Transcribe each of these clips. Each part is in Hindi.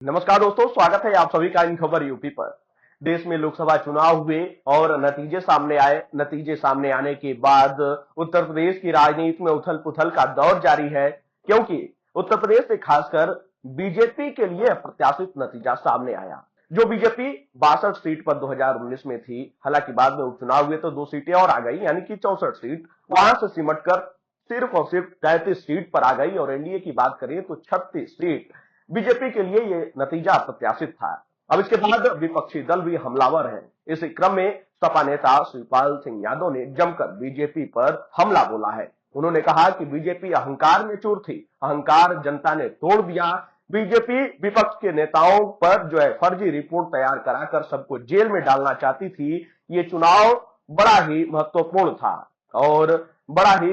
नमस्कार दोस्तों, स्वागत है आप सभी का इन खबर यूपी पर। देश में लोकसभा चुनाव हुए और नतीजे सामने आए। नतीजे सामने आने के बाद उत्तर प्रदेश की राजनीति में उथल पुथल का दौर जारी है, क्योंकि उत्तर प्रदेश से खासकर बीजेपी के लिए अप्रत्याशित नतीजा सामने आया। जो बीजेपी 62 सीट पर 2019 में थी, हालांकि बाद में उपचुनाव हुए तो 2 सीटें और आ गई, यानी कि 64 सीट वहां से सिमट कर सिर्फ और सिर्फ 33 सीट पर आ गई। और एनडीए की बात करें तो 36 सीट। बीजेपी के लिए ये नतीजा अप्रत्याशित था। अब इसके बाद विपक्षी दल भी हमलावर हैं। इस क्रम में सपा नेता शिवपाल सिंह यादव ने जमकर बीजेपी पर हमला बोला है। उन्होंने कहा कि बीजेपी अहंकार में चूर थी, अहंकार जनता ने तोड़ दिया। बीजेपी विपक्ष के नेताओं पर जो है फर्जी रिपोर्ट तैयार कराकर सबको जेल में डालना चाहती थी। ये चुनाव बड़ा ही महत्वपूर्ण था और बड़ा ही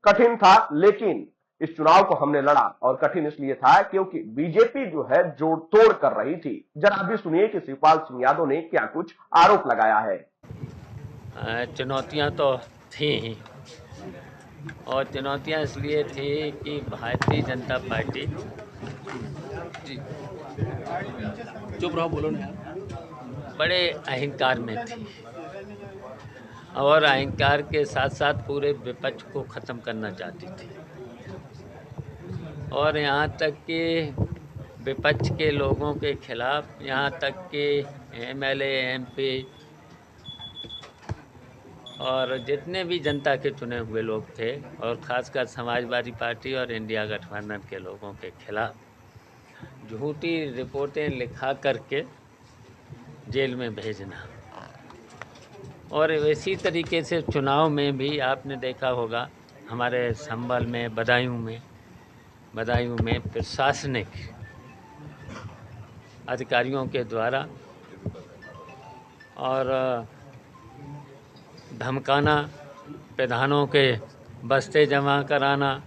कठिन था, लेकिन इस चुनाव को हमने लड़ा। और कठिन इसलिए था क्योंकि बीजेपी जो है जोड़ तोड़ कर रही थी। जरा भी सुनिए कि शिवपाल सिंह यादव ने क्या कुछ आरोप लगाया है। चुनौतियां तो थी ही, और चुनौतियां इसलिए थी कि भारतीय जनता पार्टी चुप रहो, बोलो ना। बड़े अहंकार में थी और अहंकार के साथ साथ पूरे विपक्ष को ख़त्म करना चाहती थी। और यहाँ तक कि विपक्ष के लोगों के खिलाफ, यहाँ तक कि एमएलए, एमपी और जितने भी जनता के चुने हुए लोग थे, और ख़ासकर समाजवादी पार्टी और इंडिया गठबंधन के लोगों के खिलाफ झूठी रिपोर्टें लिखा करके जेल में भेजना। और इसी तरीके से चुनाव में भी आपने देखा होगा, हमारे संभल में, बदायूं में प्रशासनिक अधिकारियों के द्वारा और धमकाना, प्रधानों के बस्ते जमा कराना,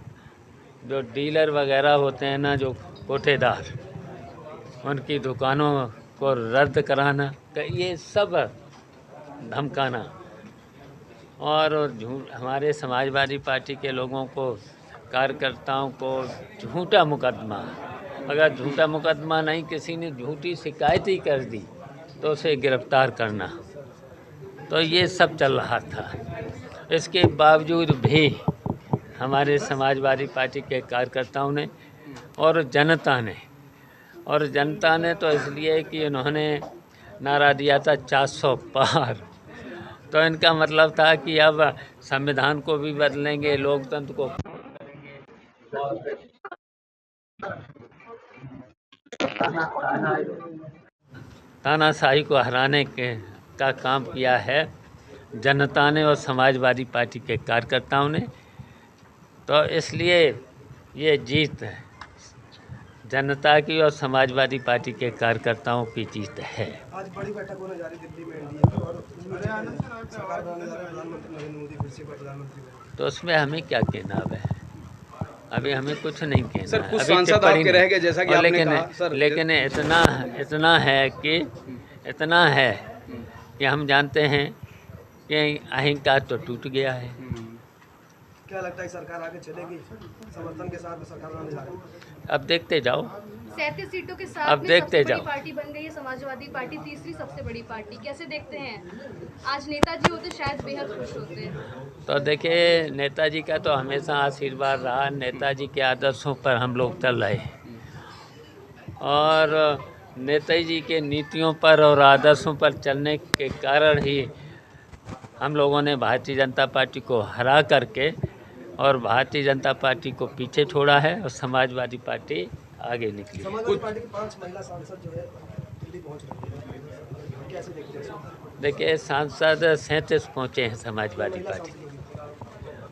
जो डीलर वगैरह होते हैं ना, जो कोठेदार, उनकी दुकानों को रद्द कराना, ये सब धमकाना। और हमारे समाजवादी पार्टी के लोगों को, कार्यकर्ताओं को झूठा मुकदमा, अगर झूठा मुकदमा नहीं, किसी ने झूठी शिकायत ही कर दी तो उसे गिरफ्तार करना। तो ये सब चल रहा था। इसके बावजूद भी हमारे समाजवादी पार्टी के कार्यकर्ताओं ने और जनता ने तो इसलिए कि उन्होंने नारा दिया था 400 पार। तो इनका मतलब था कि अब संविधान को भी बदलेंगे, लोकतंत्र को तानाशाही को हराने का काम किया है जनता ने और समाजवादी पार्टी के कार्यकर्ताओं ने। तो इसलिए ये जीत जनता की और समाजवादी पार्टी के कार्यकर्ताओं की जीत है। आज बड़ी बैठक होने जा रही दिल्ली में एनडीए और सरकार बनाने जा रहे हैं प्रधानमंत्री नरेंद्र मोदी फिर से प्रधानमंत्री। तो उसमें हमें क्या कहना है? अभी हमें कुछ नहीं कहना सर, है। कुछ अभी सांसद आपके रह गए, जैसा कि आपने लेकिन कहा सर, लेकिन इतना है कि हम जानते हैं कि अहंकार तो टूट गया है। क्या लगता है सरकार आगे चलेगी समर्थन के साथ सरकार बनाने जा रही है? अब देखते जाओ। 37 सीटों के साथ अब देखते जाओ। पार्टी बन गई है समाजवादी पार्टी, तीसरी सबसे बड़ी पार्टी। कैसे देखते हैं? आज नेताजी होते शायद बेहद खुश होते। तो देखिए, नेताजी का तो हमेशा आशीर्वाद रहा। नेताजी के आदर्शों पर हम लोग चल रहे हैं और नेताजी के नीतियों पर और आदर्शों पर चलने के कारण ही हम लोगों ने भारतीय जनता पार्टी को हरा करके और भारतीय जनता पार्टी को पीछे छोड़ा है और समाजवादी पार्टी आगे निकली। समाजवादी पार्टी की 5 महिला सांसद जो है दिल्ली पहुंच रही है, कैसे देखते हैं? देखिए, सांसद 37 पहुँचे हैं समाजवादी पार्टी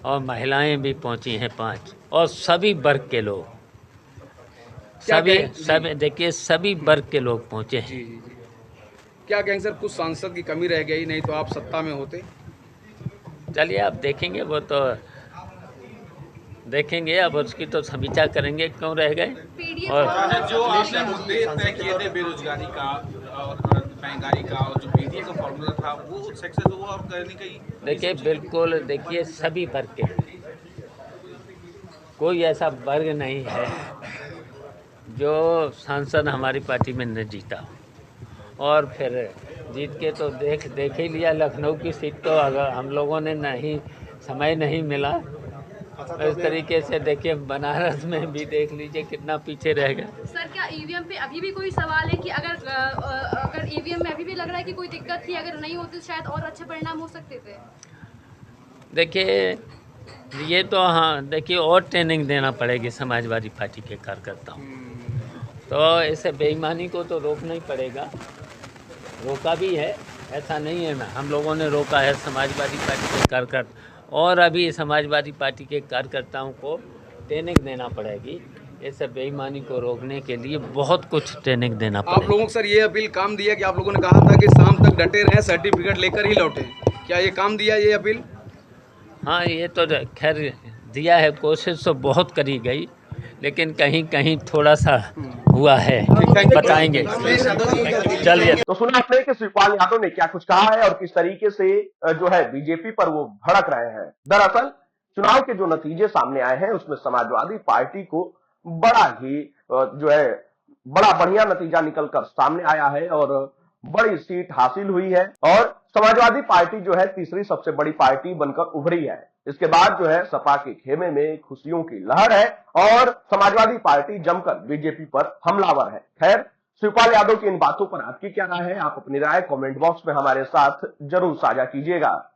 और महिलाएं भी पहुँची हैं 5, और सभी वर्ग के लोग, सभी देखिए, सभी वर्ग के लोग पहुँचे हैं। जी। क्या कहेंगे सर, कुछ सांसद की कमी रह गई, नहीं तो आप सत्ता में होते? चलिए, आप देखेंगे, वो तो देखेंगे, अब उसकी तो समीक्षा करेंगे क्यों रह गए। और जो आपने मुद्दे तय किए थे बेरोजगारी का और महंगाई का, और जो पीडीए का फॉर्मूला था, वो सक्सेस हुआ और कहीं न कहीं देखिए, बिल्कुल देखिए, सभी वर्ग के, कोई ऐसा वर्ग नहीं है जो सांसद हमारी पार्टी में न जीता हो। और फिर जीत के तो देख ही लिया, लखनऊ की सीट तो अगर हम लोगों ने नहीं समय नहीं मिला, इस तरीके से देखिए बनारस में भी देख लीजिए कितना पीछे रह गए। सर क्या ईवीएम पे अभी भी कोई सवाल है कि अगर ईवीएम में अभी भी लग रहा है कि कोई दिक्कत थी, अगर नहीं होती तो शायद और अच्छे परिणाम हो सकते थे? देखिए ये तो हाँ, देखिए और ट्रेनिंग देना पड़ेगी समाजवादी पार्टी के कार्यकर्ताओं, तो इसे बेईमानी को तो रोकना ही पड़ेगा। रोका भी है, ऐसा नहीं है ना, हम लोगों ने रोका है समाजवादी पार्टी के कार्यकर्ता, और अभी समाजवादी पार्टी के कार्यकर्ताओं को ट्रेनिंग देना पड़ेगी। इस बेईमानी को रोकने के लिए बहुत कुछ ट्रेनिंग देना आप पड़ेगा। लोगों को सर ये अपील काम दिया कि आप लोगों ने कहा था कि शाम तक डटे रहें, सर्टिफिकेट लेकर ही लौटें, क्या ये काम दिया ये अपील? हाँ, ये तो खैर दिया है, कोशिश तो बहुत करी गई, लेकिन कहीं कहीं थोड़ा सा हुआ है, बताएंगे। चलिए, तो सुना आपने कि शिवपाल यादव ने क्या कुछ कहा है और किस तरीके से जो है बीजेपी पर वो भड़क रहे हैं। दरअसल चुनाव के जो नतीजे सामने आए हैं उसमें समाजवादी पार्टी को बड़ा ही जो है बड़ा बढ़िया नतीजा निकलकर सामने आया है और बड़ी सीट हासिल हुई है और समाजवादी पार्टी जो है तीसरी सबसे बड़ी पार्टी बनकर उभरी है। इसके बाद जो है सपा के खेमे में खुशियों की लहर है और समाजवादी पार्टी जमकर बीजेपी पर हमलावर है। खैर, शिवपाल यादव की इन बातों पर आपकी क्या राय है? आप अपनी राय कमेंट बॉक्स में हमारे साथ जरूर साझा कीजिएगा।